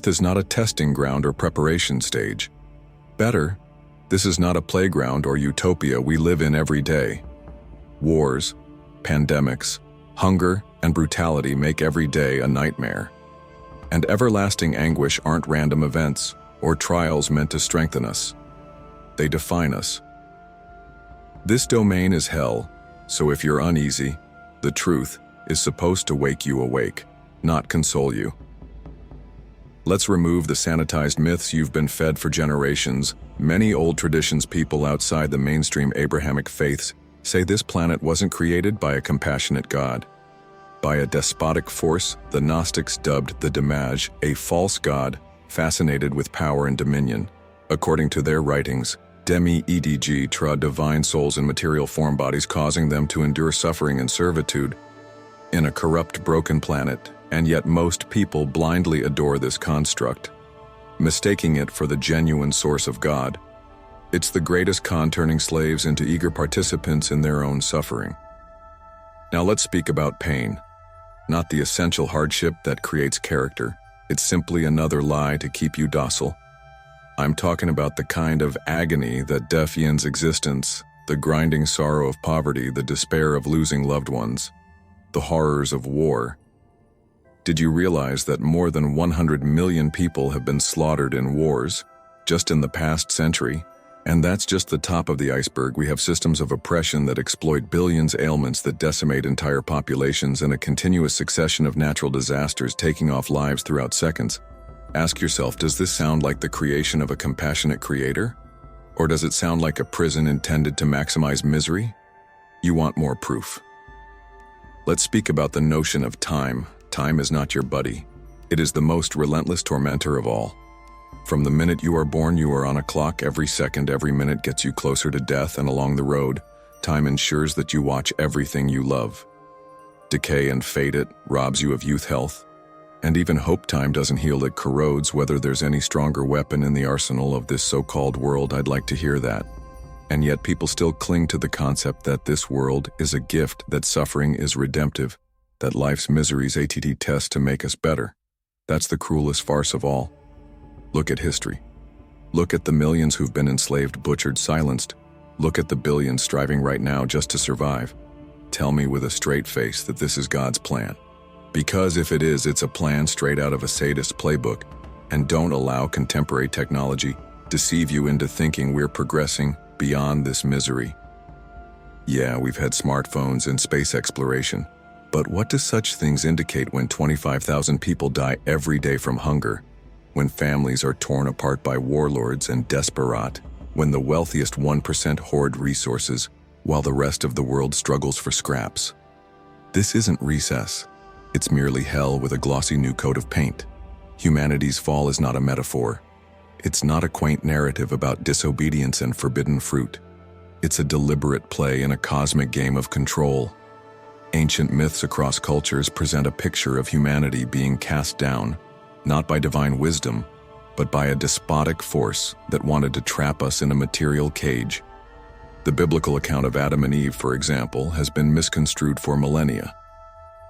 Earth is not a testing ground or preparation stage. Better, this is not a playground or utopia we live in every day. Wars, pandemics, hunger, and brutality make every day a nightmare. And everlasting anguish aren't random events or trials meant to strengthen us. They define us. This domain is hell, so if you're uneasy, the truth is supposed to wake you awake, not console you. Let's remove the sanitized myths you've been fed for generations. Many old traditions people outside the mainstream Abrahamic faiths say this planet wasn't created by a compassionate God. By a despotic force the Gnostics dubbed the Damage, a false god fascinated with power and dominion. According to their writings, Demi-EDG trod divine souls in material form bodies, causing them to endure suffering and servitude in a corrupt, broken planet, and yet most people blindly adore this construct, mistaking it for the genuine source of God. It's the greatest con, turning slaves into eager participants in their own suffering. Now let's speak about pain. Not the essential hardship that creates character. It's simply another lie to keep you docile. I'm talking about the kind of agony that defies existence, the grinding sorrow of poverty, the despair of losing loved ones, the horrors of war. Did you realize that more than 100 million people have been slaughtered in wars just in the past century? And that's just the top of the iceberg. We have systems of oppression that exploit billions, ailments that decimate entire populations, and a continuous succession of natural disasters taking off lives throughout seconds. Ask yourself, does this sound like the creation of a compassionate creator? Or does it sound like a prison intended to maximize misery? You want more proof. Let's speak about the notion of time. Time is not your buddy. It is the most relentless tormentor of all. From the minute you are born, you are on a clock. Every second, every minute gets you closer to death, and along the road, time ensures that you watch everything you love. Decay and fade it, robs you of youth, health, and even hope. Time doesn't heal, it corrodes. Whether there's any stronger weapon in the arsenal of this so-called world, I'd like to hear that. And yet people still cling to the concept that this world is a gift, that suffering is redemptive, that life's miseries ATT test to make us better. That's the cruelest farce of all. Look at history. Look at the millions who've been enslaved, butchered, silenced. Look at the billions striving right now just to survive. Tell me with a straight face that this is God's plan. Because if it is, it's a plan straight out of a sadist playbook. And don't allow contemporary technology deceive you into thinking we're progressing beyond this misery. Yeah, we've had smartphones and space exploration. But what do such things indicate when 25,000 people die every day from hunger? When families are torn apart by warlords and desperate, when the wealthiest 1% hoard resources while the rest of the world struggles for scraps. This isn't recess. It's merely hell with a glossy new coat of paint. Humanity's fall is not a metaphor. It's not a quaint narrative about disobedience and forbidden fruit. It's a deliberate play in a cosmic game of control. Ancient myths across cultures present a picture of humanity being cast down, not by divine wisdom, but by a despotic force that wanted to trap us in a material cage. The biblical account of Adam and Eve, for example, has been misconstrued for millennia.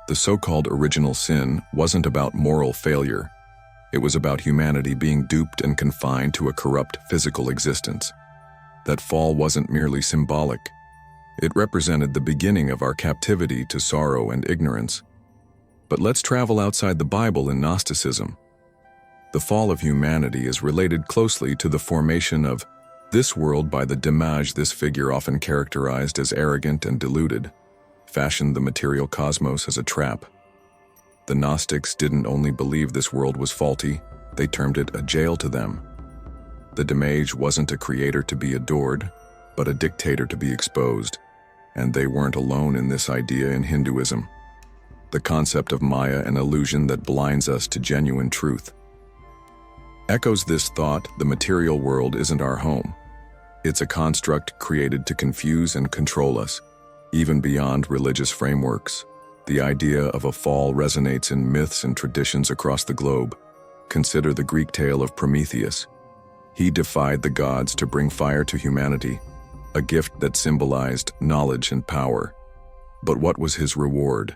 The so-called original sin wasn't about moral failure. It was about humanity being duped and confined to a corrupt physical existence. That fall wasn't merely symbolic. It represented the beginning of our captivity to sorrow and ignorance. But let's travel outside the Bible in Gnosticism. The fall of humanity is related closely to the formation of this world by the Damage. This figure, often characterized as arrogant and deluded, fashioned the material cosmos as a trap. The Gnostics didn't only believe this world was faulty, they termed it a jail to them. The Damage wasn't a creator to be adored, but a dictator to be exposed. And they weren't alone in this idea in Hinduism. The concept of Maya, an illusion that blinds us to genuine truth, echoes this thought: the material world isn't our home. It's a construct created to confuse and control us, even beyond religious frameworks. The idea of a fall resonates in myths and traditions across the globe. Consider the Greek tale of Prometheus. He defied the gods to bring fire to humanity, a gift that symbolized knowledge and power. But what was his reward?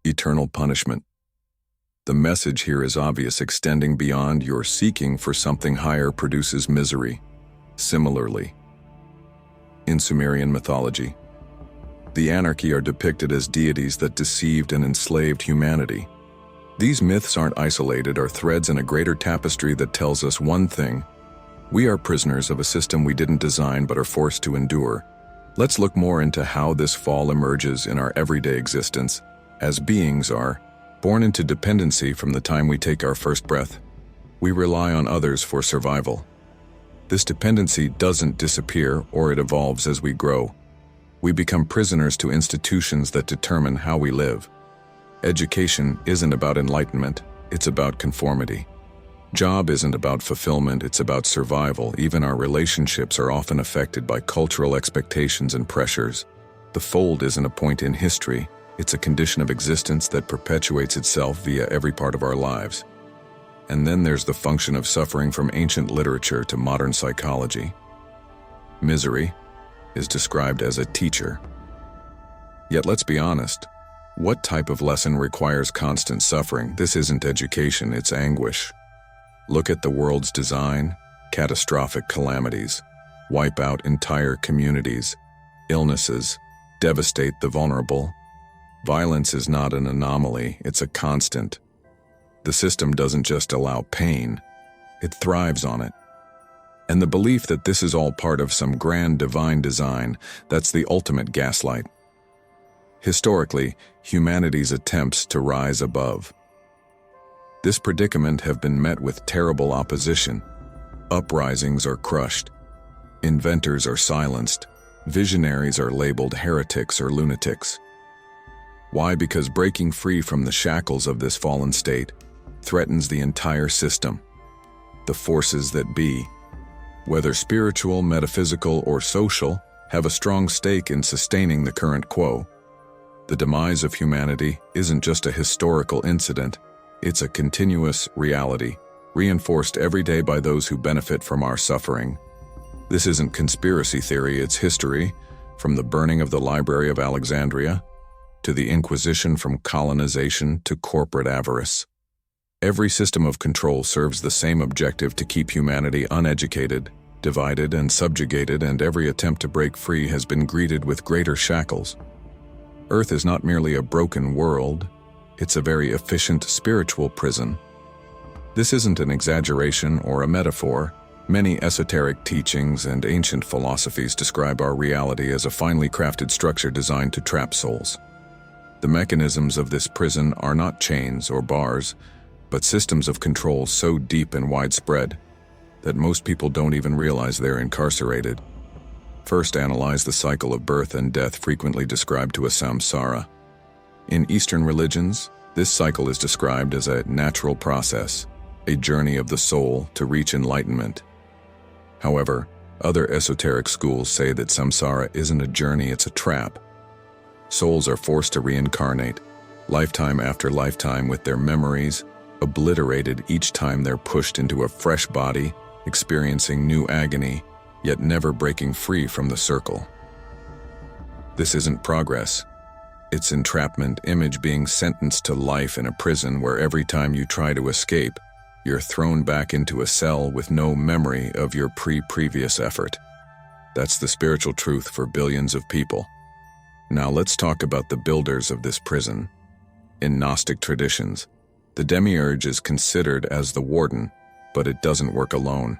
Eternal punishment. The message here is obvious: extending beyond your seeking for something higher produces misery. Similarly, in Sumerian mythology, the Anarchy are depicted as deities that deceived and enslaved humanity. These myths aren't isolated, are threads in a greater tapestry that tells us one thing: we are prisoners of a system we didn't design but are forced to endure. Let's look more into how this fall emerges in our everyday existence. As beings are born into dependency from the time we take our first breath, we rely on others for survival. This dependency doesn't disappear, or it evolves as we grow. We become prisoners to institutions that determine how we live. Education isn't about enlightenment, it's about conformity. Job isn't about fulfillment, it's about survival. Even our relationships are often affected by cultural expectations and pressures. The fold isn't a point in history, it's a condition of existence that perpetuates itself via every part of our lives. And then there's the function of suffering, from ancient literature to modern psychology. Misery is described as a teacher. Yet let's be honest, what type of lesson requires constant suffering? This isn't education, it's anguish. Look at the world's design. Catastrophic calamities wipe out entire communities. Illnesses devastate the vulnerable. Violence is not an anomaly, it's a constant. The system doesn't just allow pain, it thrives on it. And the belief that this is all part of some grand divine design, that's the ultimate gaslight. Historically, humanity's attempts to rise above this predicament have been met with terrible opposition. Uprisings are crushed. Inventors are silenced. Visionaries are labeled heretics or lunatics. Why? Because breaking free from the shackles of this fallen state threatens the entire system. The forces that be, whether spiritual, metaphysical, or social, have a strong stake in sustaining the current quo. The demise of humanity isn't just a historical incident, it's a continuous reality, reinforced every day by those who benefit from our suffering. This isn't conspiracy theory, it's history, from the burning of the Library of Alexandria to the Inquisition, from colonization to corporate avarice. Every system of control serves the same objective: to keep humanity uneducated, divided, and subjugated, and every attempt to break free has been greeted with greater shackles. Earth is not merely a broken world, it's a very efficient spiritual prison. This isn't an exaggeration or a metaphor. Many esoteric teachings and ancient philosophies describe our reality as a finely crafted structure designed to trap souls. The mechanisms of this prison are not chains or bars, but systems of control so deep and widespread that most people don't even realize they're incarcerated. First, analyze the cycle of birth and death, frequently described to as samsara. In Eastern religions, this cycle is described as a natural process, a journey of the soul to reach enlightenment. However, other esoteric schools say that samsara isn't a journey, it's a trap. Souls are forced to reincarnate, lifetime after lifetime, with their memories obliterated each time they're pushed into a fresh body, experiencing new agony, yet never breaking free from the circle. This isn't progress, it's entrapment. Image being sentenced to life in a prison where every time you try to escape, you're thrown back into a cell with no memory of your previous effort. That's the spiritual truth for billions of people. Now let's talk about the builders of this prison. In Gnostic traditions, the demiurge is considered as the warden, but it doesn't work alone.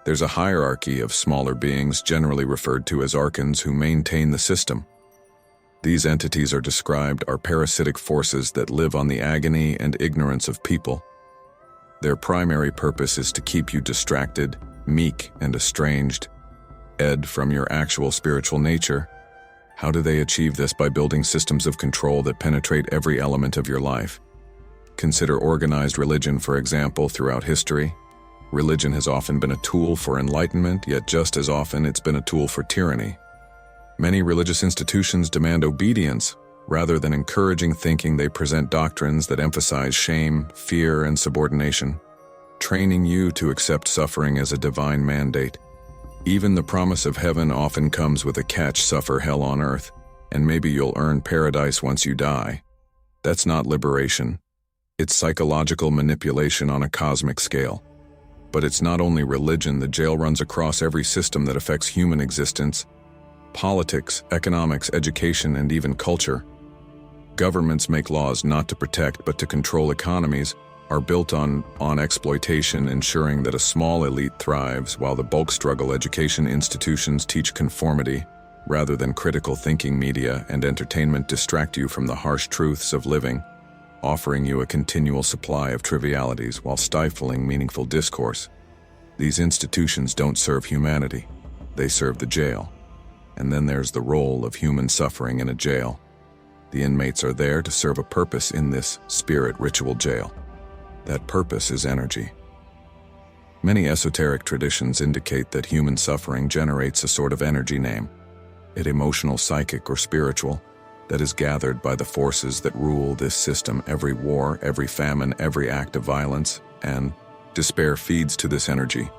There's a hierarchy of smaller beings, generally referred to as archons, who maintain the system. These entities are described as parasitic forces that live on the agony and ignorance of people. Their primary purpose is to keep you distracted, meek, and estranged, from your actual spiritual nature. How do they achieve this? By building systems of control that penetrate every element of your life. Consider organized religion, for example. Throughout history, religion has often been a tool for enlightenment, yet just as often it's been a tool for tyranny. Many religious institutions demand obedience. Rather than encouraging thinking, they present doctrines that emphasize shame, fear, and subordination, training you to accept suffering as a divine mandate. Even the promise of heaven often comes with a catch: suffer hell on earth, and maybe you'll earn paradise once you die. That's not liberation. It's psychological manipulation on a cosmic scale. But it's not only religion. The jail runs across every system that affects human existence: politics, economics, education, and even culture. Governments make laws not to protect but to control. Economies are built on exploitation, ensuring that a small elite thrives while the bulk struggle. Education institutions teach conformity rather than critical thinking. Media and entertainment distract you from the harsh truths of living, offering you a continual supply of trivialities while stifling meaningful discourse. These institutions don't serve humanity, they serve the jail. And then there's the role of human suffering in a jail. The inmates are there to serve a purpose in this spirit ritual jail. That purpose is energy. Many esoteric traditions indicate that human suffering generates a sort of energy, name it emotional, psychic, or spiritual, that is gathered by the forces that rule this system. Every war, every famine, every act of violence and despair feeds to this energy.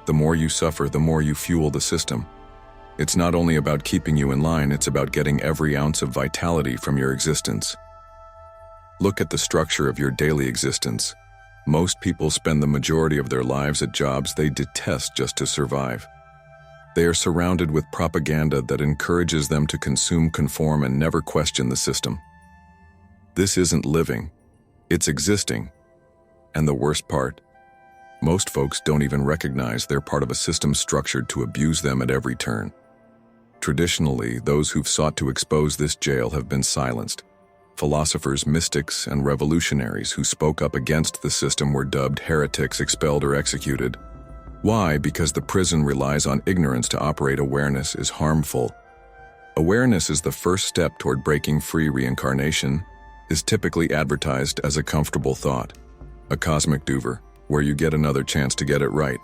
The more you suffer, the more you fuel the system. It's not only about keeping you in line, it's about getting every ounce of vitality from your existence. Look at the structure of your daily existence. Most people spend the majority of their lives at jobs they detest just to survive. They are surrounded with propaganda that encourages them to consume, conform, and never question the system. This isn't living, it's existing. And the worst part, most folks don't even recognize they're part of a system structured to abuse them at every turn. Traditionally, those who've sought to expose this jail have been silenced. Philosophers, mystics, and revolutionaries who spoke up against the system were dubbed heretics, expelled, or executed. Why? Because the prison relies on ignorance to operate. Awareness is harmful. Awareness is the first step toward breaking free. Reincarnation is typically advertised as a comfortable thought, a cosmic do-over, where you get another chance to get it right.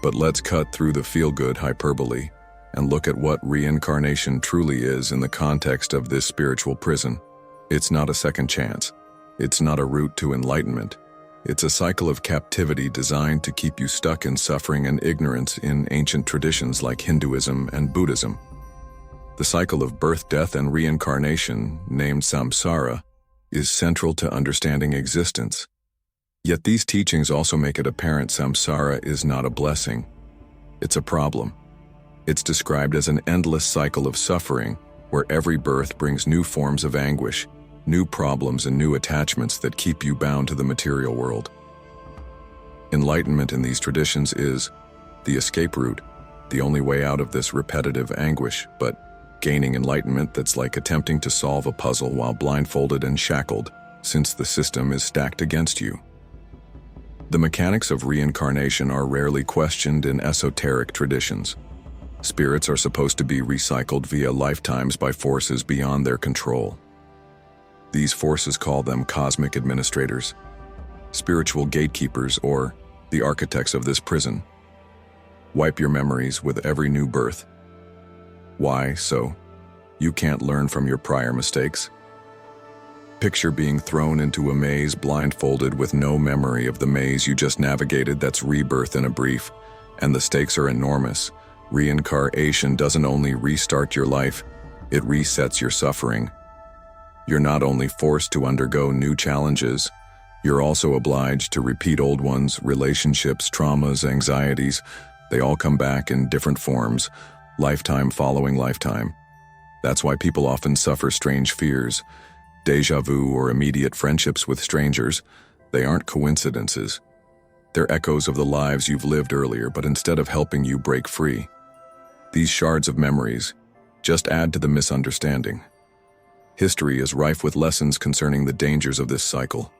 But let's cut through the feel-good hyperbole and look at what reincarnation truly is in the context of this spiritual prison. It's not a second chance. It's not a route to enlightenment. It's a cycle of captivity designed to keep you stuck in suffering and ignorance. In ancient traditions like Hinduism and Buddhism, the cycle of birth, death, and reincarnation, named samsara, is central to understanding existence. Yet these teachings also make it apparent samsara is not a blessing. It's a problem. It's described as an endless cycle of suffering, where every birth brings new forms of anguish, new problems, and new attachments that keep you bound to the material world. Enlightenment in these traditions is the escape route, the only way out of this repetitive anguish. But gaining enlightenment, that's like attempting to solve a puzzle while blindfolded and shackled, since the system is stacked against you. The mechanics of reincarnation are rarely questioned in esoteric traditions. Spirits are supposed to be recycled via lifetimes by forces beyond their control. These forces call them cosmic administrators, spiritual gatekeepers, or the architects of this prison. Wipe your memories with every new birth. Why? So you can't learn from your prior mistakes? Picture being thrown into a maze blindfolded with no memory of the maze you just navigated. That's rebirth in a brief, and the stakes are enormous. Reincarnation doesn't only restart your life, it resets your suffering. You're not only forced to undergo new challenges, you're also obliged to repeat old ones. Relationships, traumas, anxieties, they all come back in different forms, lifetime following lifetime. That's why people often suffer strange fears, déjà vu, or immediate friendships with strangers. They aren't coincidences. They're echoes of the lives you've lived earlier, but instead of helping you break free, these shards of memories just add to the misunderstanding. History is rife with lessons concerning the dangers of this cycle.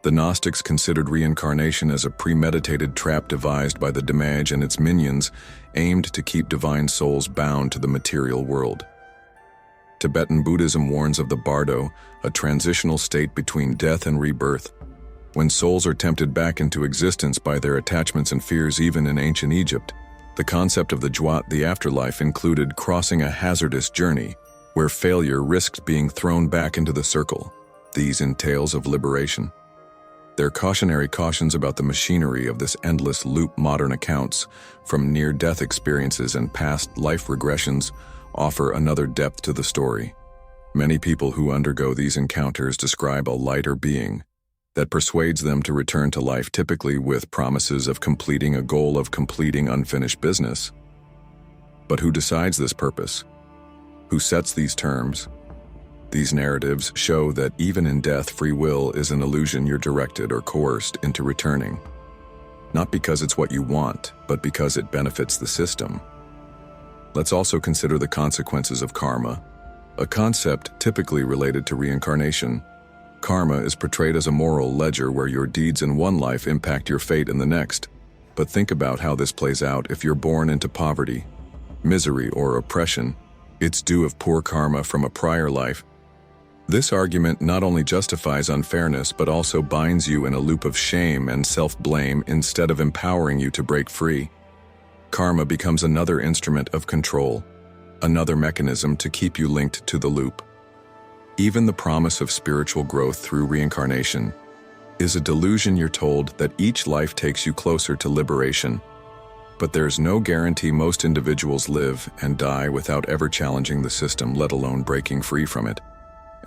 The Gnostics considered reincarnation as a premeditated trap devised by the Damage and its minions, aimed to keep divine souls bound to the material world. Tibetan Buddhism warns of the bardo, a transitional state between death and rebirth, when souls are tempted back into existence by their attachments and fears. Even in ancient Egypt, the concept of the jwat, the afterlife, included crossing a hazardous journey, where failure risked being thrown back into the circle. These entails of liberation. They're cautionary cautions about the machinery of this endless loop. Modern accounts from near-death experiences and past life regressions offer another depth to the story. Many people who undergo these encounters describe a lighter being. that persuades them to return to life, typically with promises of completing a goal of completing unfinished business. But who decides this purpose? Who sets these terms? These narratives show that even in death, free will is an illusion you're directed or coerced into returning. Not because it's what you want, but because it benefits the system. Let's also consider the consequences of karma, a concept typically related to reincarnation. Karma is portrayed as a moral ledger where your deeds in one life impact your fate in the next. But think about how this plays out if you're born into poverty, misery, or oppression. It's due of poor karma from a prior life. This argument not only justifies unfairness but also binds you in a loop of shame and self-blame instead of empowering you to break free. Karma becomes another instrument of control, another mechanism to keep you linked to the loop. Even the promise of spiritual growth through reincarnation is a delusion. You're told that each life takes you closer to liberation. But there's no guarantee. Most individuals live and die without ever challenging the system, let alone breaking free from it.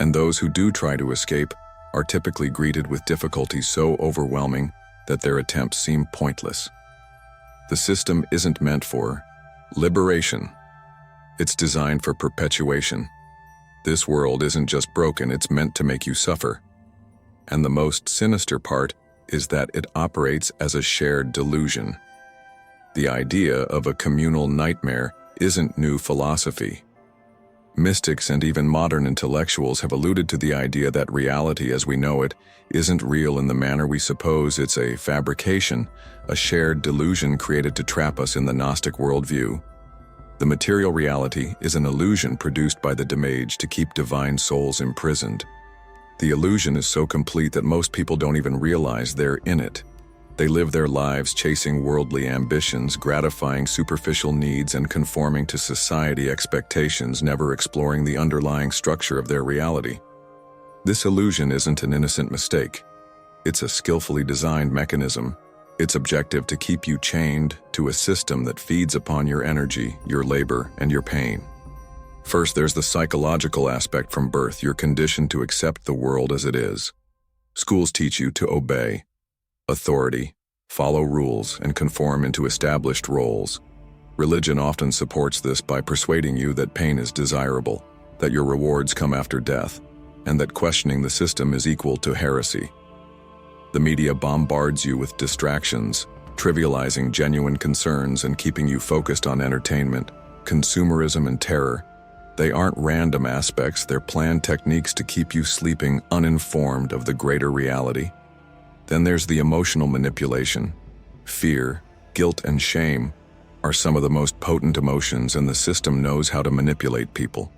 And those who do try to escape are typically greeted with difficulties so overwhelming that their attempts seem pointless. The system isn't meant for liberation. It's designed for perpetuation. This world isn't just broken, it's meant to make you suffer. And the most sinister part is that it operates as a shared delusion. The idea of a communal nightmare isn't new philosophy. Mystics and even modern intellectuals have alluded to the idea that reality as we know it isn't real in the manner we suppose. It's a fabrication, a shared delusion created to trap us in the Gnostic worldview. The material reality is an illusion produced by the damage to keep divine souls imprisoned. The illusion is so complete that most people don't even realize they're in it. They live their lives chasing worldly ambitions, gratifying superficial needs, and conforming to society expectations, never exploring the underlying structure of their reality. This illusion isn't an innocent mistake. It's a skillfully designed mechanism. Its objective to keep you chained to a system that feeds upon your energy, your labor, and your pain. First, there's the psychological aspect. From birth, you're conditioned to accept the world as it is. Schools teach you to obey authority, follow rules, and conform into established roles. Religion often supports this by persuading you that pain is desirable, that your rewards come after death, and that questioning the system is equal to heresy. The media bombards you with distractions, trivializing genuine concerns and keeping you focused on entertainment, consumerism, and terror. They aren't random aspects, they're planned techniques to keep you sleeping uninformed of the greater reality. Then there's the emotional manipulation. Fear, guilt, and shame are some of the most potent emotions, and the system knows how to manipulate people.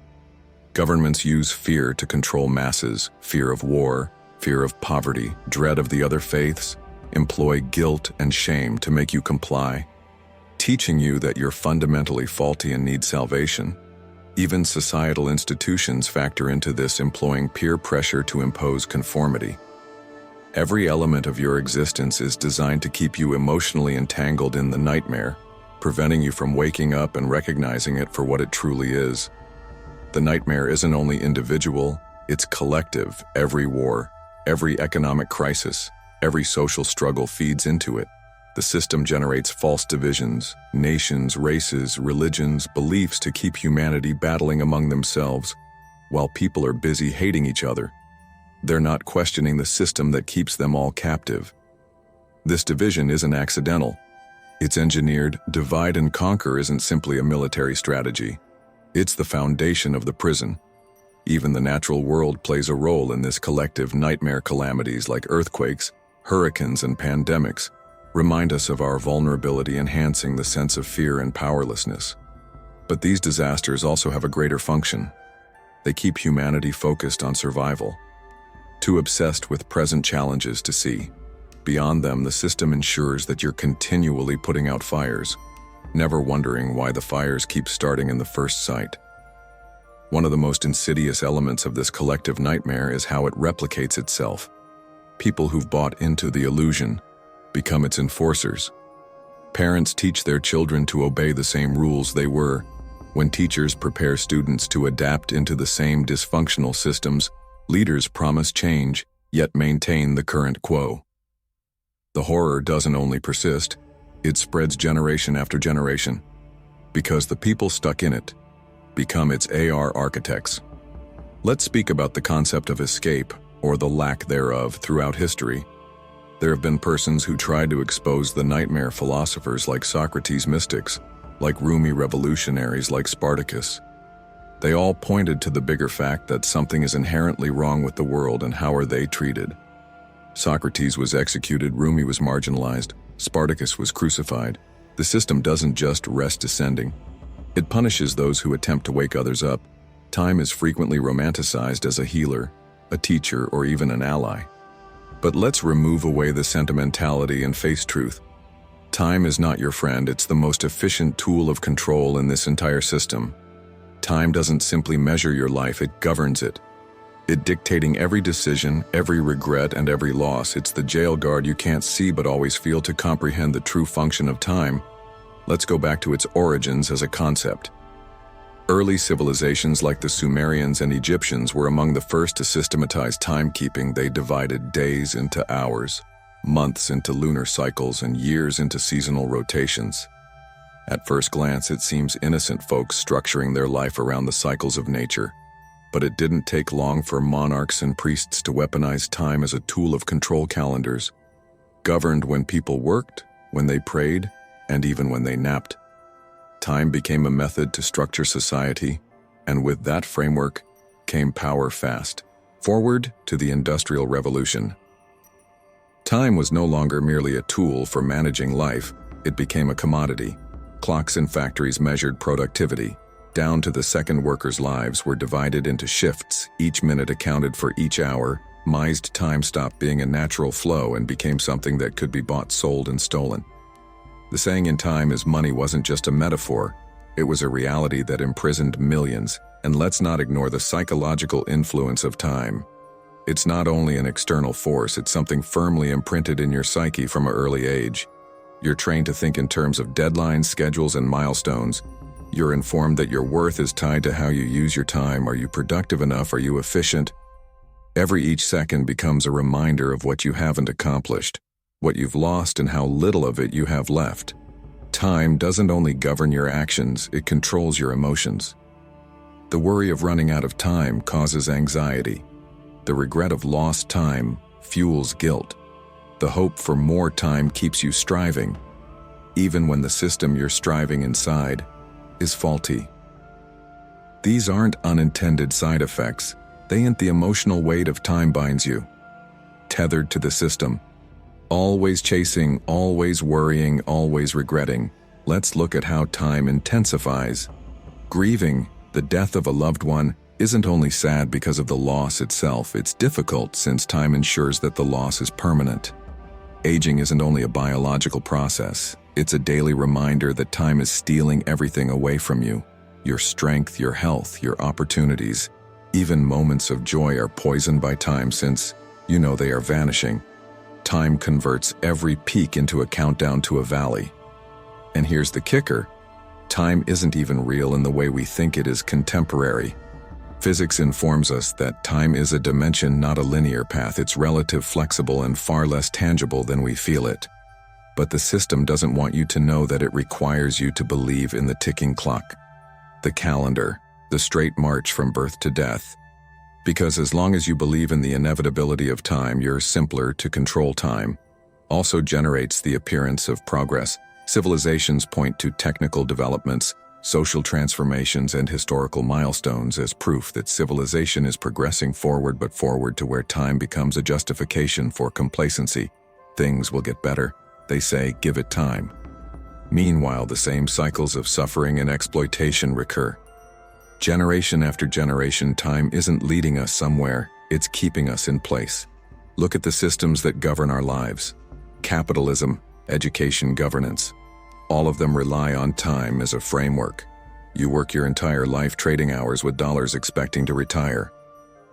Governments use fear to control masses, fear of war, fear of poverty, dread of the other faiths, employ guilt and shame to make you comply, teaching you that you're fundamentally faulty and need salvation. Even societal institutions factor into this, employing peer pressure to impose conformity. Every element of your existence is designed to keep you emotionally entangled in the nightmare, preventing you from waking up and recognizing it for what it truly is. The nightmare isn't only individual, it's collective. Every war, every economic crisis, every social struggle feeds into it. The system generates false divisions, nations, races, religions, beliefs to keep humanity battling among themselves, while people are busy hating each other. They're not questioning the system that keeps them all captive. This division isn't accidental. It's engineered. Divide and conquer isn't simply a military strategy. It's the foundation of the prison. Even the natural world plays a role in this collective nightmare. Calamities like earthquakes, hurricanes, and pandemics remind us of our vulnerability, enhancing the sense of fear and powerlessness. But these disasters also have a greater function. They keep humanity focused on survival, too obsessed with present challenges to see beyond them. The system ensures that you're continually putting out fires, never wondering why the fires keep starting in the first sight. One of the most insidious elements of this collective nightmare is how it replicates itself. People who've bought into the illusion become its enforcers. Parents teach their children to obey the same rules they were. When teachers prepare students to adapt into the same dysfunctional systems, leaders promise change, yet maintain the current quo. The horror doesn't only persist, it spreads generation after generation, because the people stuck in it become its architects. Let's speak about the concept of escape, or the lack thereof, throughout history. There have been persons who tried to expose the nightmare philosophers like Socrates, mystics, like Rumi, revolutionaries like Spartacus. They all pointed to the bigger fact that something is inherently wrong with the world, and how are they treated. Socrates was executed, Rumi was marginalized, Spartacus was crucified. The system doesn't just rest descending. It punishes those who attempt to wake others up. Time is frequently romanticized as a healer, a teacher, or even an ally. But let's remove away the sentimentality and face truth. Time is not your friend, it's the most efficient tool of control in this entire system. Time doesn't simply measure your life, it governs it. It dictating every decision, every regret, and every loss. It's the jail guard you can't see but always feel. To comprehend the true function of time, let's go back to its origins as a concept. Early civilizations like the Sumerians and Egyptians were among the first to systematize timekeeping. They divided days into hours, months into lunar cycles, and years into seasonal rotations. At first glance, it seems innocent, folks structuring their life around the cycles of nature. But it didn't take long for monarchs and priests to weaponize time as a tool of control. Calendars governed when people worked, when they prayed, and even when they napped. Time became a method to structure society, and with that framework came power. Fast forward to the Industrial Revolution. Time was no longer merely a tool for managing life, it became a commodity. Clocks in factories measured productivity. Down to the second, workers' lives were divided into shifts. Each minute accounted for each hour. Mized time stopped being a natural flow and became something that could be bought, sold, and stolen. The saying "in time is money" wasn't just a metaphor, it was a reality that imprisoned millions. And let's not ignore the psychological influence of time. It's not only an external force, it's something firmly imprinted in your psyche from an early age. You're trained to think in terms of deadlines, schedules, and milestones. You're informed that your worth is tied to how you use your time. Are you productive enough? Are you efficient? Each second becomes a reminder of what you haven't accomplished, what you've lost, and how little of it you have left. Time doesn't only govern your actions, it controls your emotions. The worry of running out of time causes anxiety. The regret of lost time fuels guilt. The hope for more time keeps you striving, even when the system you're striving inside is faulty. These aren't unintended side effects. They ain't. The emotional weight of time binds you, tethered to the system, always chasing, always worrying, always regretting. Let's look at how time intensifies. Grieving the death of a loved one isn't only sad because of the loss itself, it's difficult since time ensures that the loss is permanent. Aging isn't only a biological process, it's a daily reminder that time is stealing everything away from you. Your strength, your health, your opportunities. Even moments of joy are poisoned by time since you know they are vanishing. Time converts every peak into a countdown to a valley. And here's the kicker. Time isn't even real in the way we think it is. Contemporary physics informs us that time is a dimension, not a linear path. It's relative, flexible, and far less tangible than we feel it. But the system doesn't want you to know that. It requires you to believe in the ticking clock, the calendar, the straight march from birth to death. Because as long as you believe in the inevitability of time, you're simpler to control. Time also generates the appearance of progress. Civilizations point to technical developments, social transformations, and historical milestones as proof that civilization is progressing forward, but forward to where time becomes a justification for complacency. Things will get better, they say, give it time. Meanwhile, the same cycles of suffering and exploitation recur. Generation after generation, time isn't leading us somewhere, it's keeping us in place. Look at the systems that govern our lives. Capitalism, education, governance. All of them rely on time as a framework. You work your entire life trading hours with dollars, expecting to retire.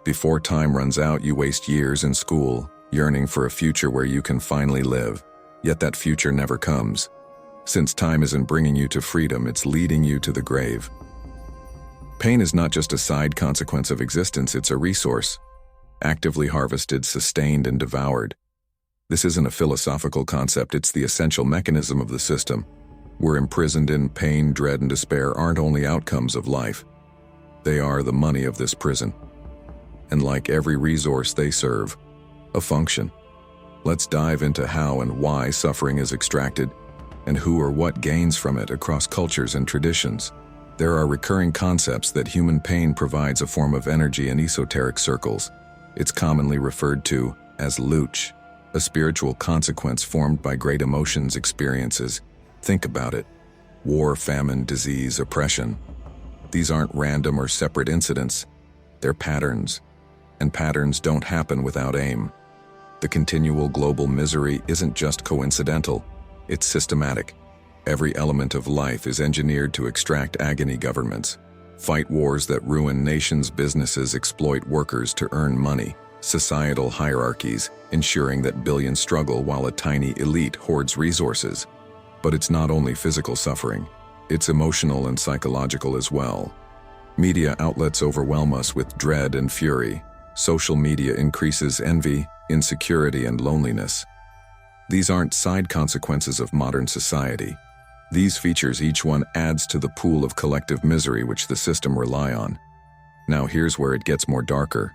Before time runs out, you waste years in school, yearning for a future where you can finally live. Yet that future never comes. Since time isn't bringing you to freedom, it's leading you to the grave. Pain is not just a side consequence of existence, it's a resource. actively harvested, sustained, and devoured. This isn't a philosophical concept, it's the essential mechanism of the system. We're imprisoned in pain, dread, and despair aren't only outcomes of life. They are the money of this prison. And like every resource, they serve a function. Let's dive into how and why suffering is extracted, and who or what gains from it across cultures and traditions. There are recurring concepts that human pain provides a form of energy in esoteric circles. It's commonly referred to as luch, a spiritual consequence formed by great emotions experiences. Think about it. War, famine, disease, oppression. These aren't random or separate incidents. They're patterns. And patterns don't happen without aim. The continual global misery isn't just coincidental. It's systematic. Every element of life is engineered to extract agony. Governments fight wars that ruin nations, businesses exploit workers to earn money, societal hierarchies ensuring that billions struggle while a tiny elite hoards resources. But it's not only physical suffering, it's emotional and psychological as well. Media outlets overwhelm us with dread and fury. Social media increases envy, insecurity, and loneliness. These aren't side consequences of modern society. These features, each one adds to the pool of collective misery which the system rely on. Now here's where it gets more darker.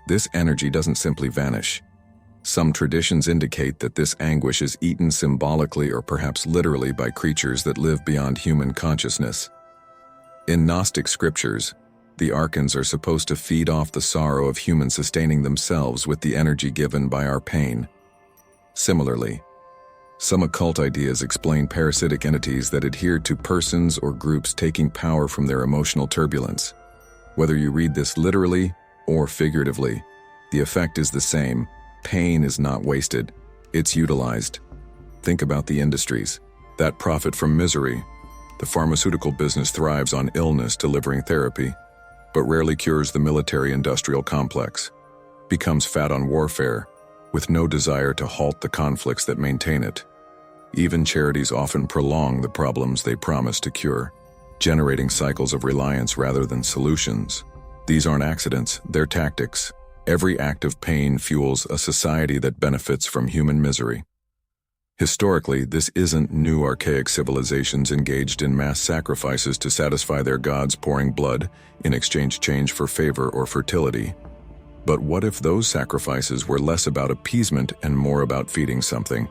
This energy doesn't simply vanish. Some traditions indicate that this anguish is eaten symbolically or perhaps literally by creatures that live beyond human consciousness. In Gnostic scriptures, the archons are supposed to feed off the sorrow of humans, sustaining themselves with the energy given by our pain. Similarly, some occult ideas explain parasitic entities that adhere to persons or groups taking power from their emotional turbulence. Whether you read this literally or figuratively, the effect is the same. Pain is not wasted, it's utilized. Think about the industries that profit from misery. The pharmaceutical business thrives on illness, delivering therapy, but rarely cures. The military-industrial complex becomes fat on warfare, with no desire to halt the conflicts that maintain it. Even charities often prolong the problems they promise to cure, generating cycles of reliance rather than solutions. These aren't accidents, they're tactics. Every act of pain fuels a society that benefits from human misery. Historically, this isn't new. Archaic civilizations engaged in mass sacrifices to satisfy their gods, pouring blood in exchange for favor or fertility. But what if those sacrifices were less about appeasement and more about feeding something?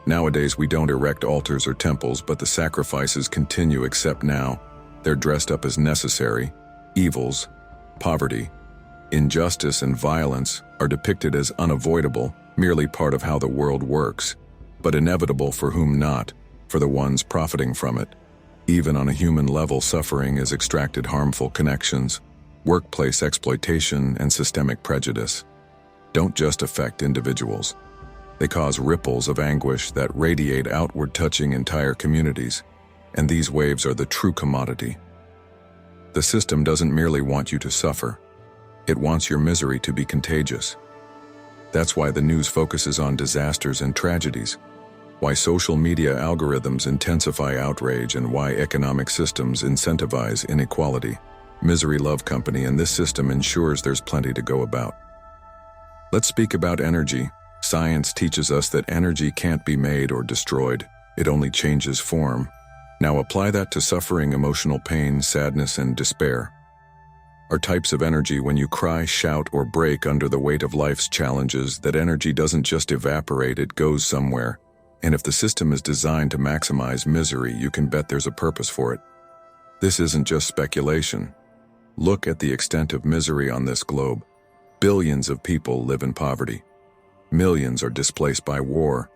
Nowadays, we don't erect altars or temples, but the sacrifices continue, except now they're dressed up as necessary. Evils, poverty, injustice, and violence are depicted as unavoidable, merely part of how the world works, but inevitable for whom not, for the ones profiting from it. Even on a human level, suffering is extracted. Harmful connections, workplace exploitation, and systemic prejudice don't just affect individuals. They cause ripples of anguish that radiate outward, touching entire communities, and these waves are the true commodity. The system doesn't merely want you to suffer, it wants your misery to be contagious. That's why the news focuses on disasters and tragedies, why social media algorithms intensify outrage, and why economic systems incentivize inequality. Misery love company, and this system ensures there's plenty to go about. Let's speak about energy. Science teaches us that energy can't be made or destroyed, it only changes form. Now apply that to suffering, emotional pain, sadness, and despair. Are types of energy when you cry, shout, or break under the weight of life's challenges. That energy doesn't just evaporate, it goes somewhere. And if the system is designed to maximize misery, you can bet there's a purpose for it. This isn't just speculation. Look at the extent of misery on this globe. Billions of people live in poverty. Millions are displaced by war.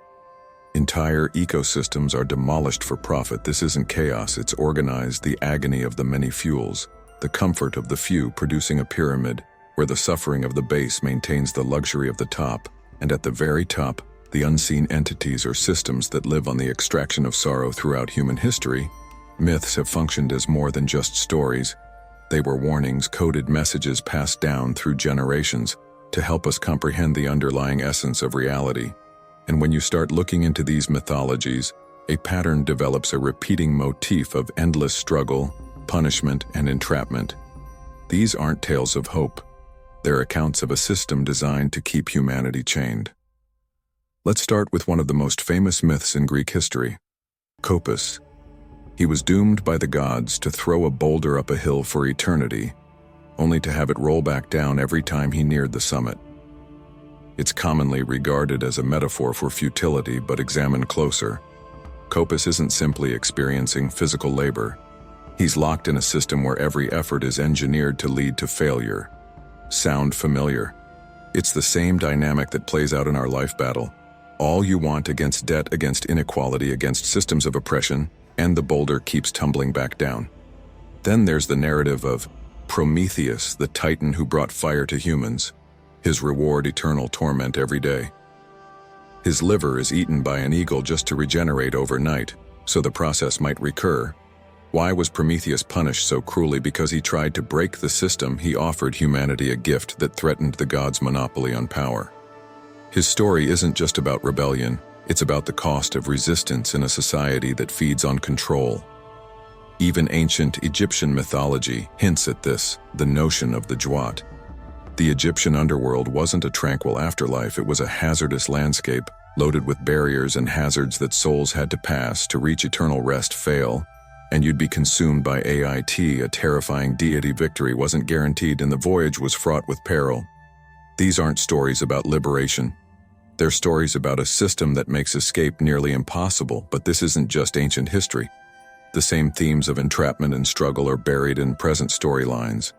Entire ecosystems are demolished for profit. This isn't chaos, it's organized. The agony of the many fuels the comfort of the few, producing a pyramid where the suffering of the base maintains the luxury of the top, and at the very top, the unseen entities or systems that live on the extraction of sorrow. Throughout human history, myths have functioned as more than just stories. They were warnings, coded messages passed down through generations to help us comprehend the underlying essence of reality. And when you start looking into these mythologies, a pattern develops, a repeating motif of endless struggle, punishment, and entrapment. These aren't tales of hope. They're accounts of a system designed to keep humanity chained. Let's start with one of the most famous myths in Greek history, Copus. He was doomed by the gods to throw a boulder up a hill for eternity, only to have it roll back down every time he neared the summit. It's commonly regarded as a metaphor for futility, but examined closer, Copus isn't simply experiencing physical labor. He's locked in a system where every effort is engineered to lead to failure. Sound familiar? It's the same dynamic that plays out in our life battle. All you want against debt, against inequality, against systems of oppression, and the boulder keeps tumbling back down. Then there's the narrative of Prometheus, the titan who brought fire to humans. His reward, eternal torment every day. His liver is eaten by an eagle just to regenerate overnight, so the process might recur. Why was Prometheus punished so cruelly? Because he tried to break the system. He offered humanity a gift that threatened the gods' monopoly on power. His story isn't just about rebellion, it's about the cost of resistance in a society that feeds on control. Even ancient Egyptian mythology hints at this, the notion of the Jawat. The Egyptian underworld wasn't a tranquil afterlife, it was a hazardous landscape, loaded with barriers and hazards that souls had to pass to reach eternal rest. Fail, and you'd be consumed by AIT. A terrifying deity. Victory wasn't guaranteed, and the voyage was fraught with peril. These aren't stories about liberation. They're stories about a system that makes escape nearly impossible, but this isn't just ancient history. The same themes of entrapment and struggle are buried in present storylines.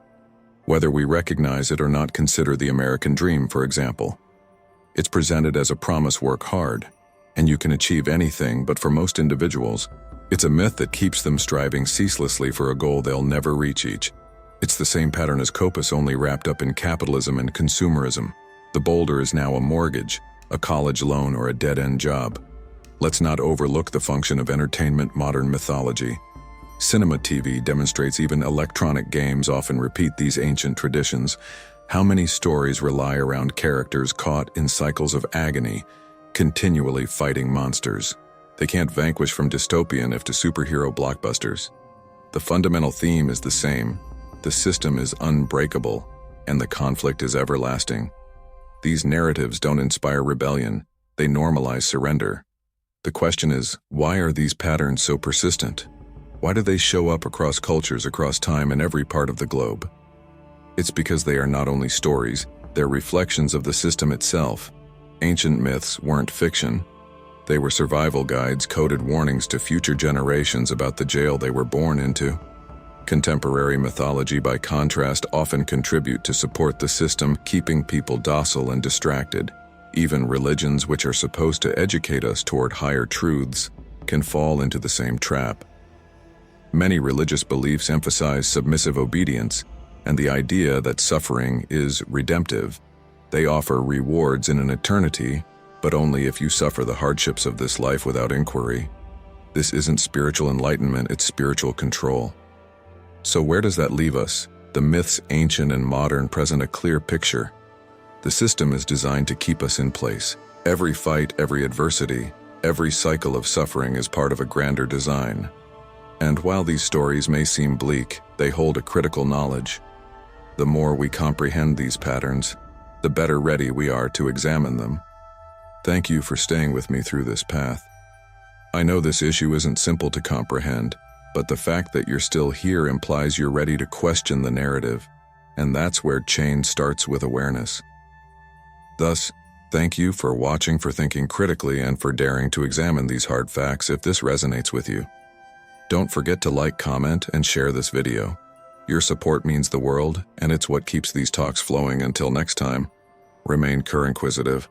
Whether we recognize it or not, consider the American dream, for example. It's presented as a promise: work hard, and you can achieve anything, but for most individuals, it's a myth that keeps them striving ceaselessly for a goal they'll never reach. It's the same pattern as Copus, only wrapped up in capitalism and consumerism. The boulder is now a mortgage, a college loan, or a dead-end job. Let's not overlook the function of entertainment. Modern mythology, cinema, TV demonstrates, even electronic games often repeat these ancient traditions. How many stories rely around characters caught in cycles of agony, continually fighting monsters they can't vanquish? From dystopian if to superhero blockbusters, the fundamental theme is the same. The system is unbreakable, and the conflict is everlasting. These narratives don't inspire rebellion, they normalize surrender. The question is, why are these patterns so persistent? Why do they show up across cultures, across time, and every part of the globe? It's because they are not only stories, they're reflections of the system itself. Ancient myths weren't fiction. They were survival guides, coded warnings to future generations about the jail they were born into. Contemporary mythology, by contrast, often contribute to support the system, keeping people docile and distracted. Even religions, which are supposed to educate us toward higher truths, can fall into the same trap. Many religious beliefs emphasize submissive obedience and the idea that suffering is redemptive. They offer rewards in an eternity, but only if you suffer the hardships of this life without inquiry. This isn't spiritual enlightenment, it's spiritual control. So where does that leave us? The myths, ancient and modern, present a clear picture. The system is designed to keep us in place. Every fight, every adversity, every cycle of suffering is part of a grander design. And while these stories may seem bleak, they hold a critical knowledge. The more we comprehend these patterns, the better ready we are to examine them. Thank you for staying with me through this path. I know this issue isn't simple to comprehend, but the fact that you're still here implies you're ready to question the narrative, and that's where change starts, with awareness. Thus, thank you for watching, for thinking critically, and for daring to examine these hard facts. If this resonates with you, don't forget to like, comment, and share this video. Your support means the world, and it's what keeps these talks flowing. Until next time, remain inquisitive.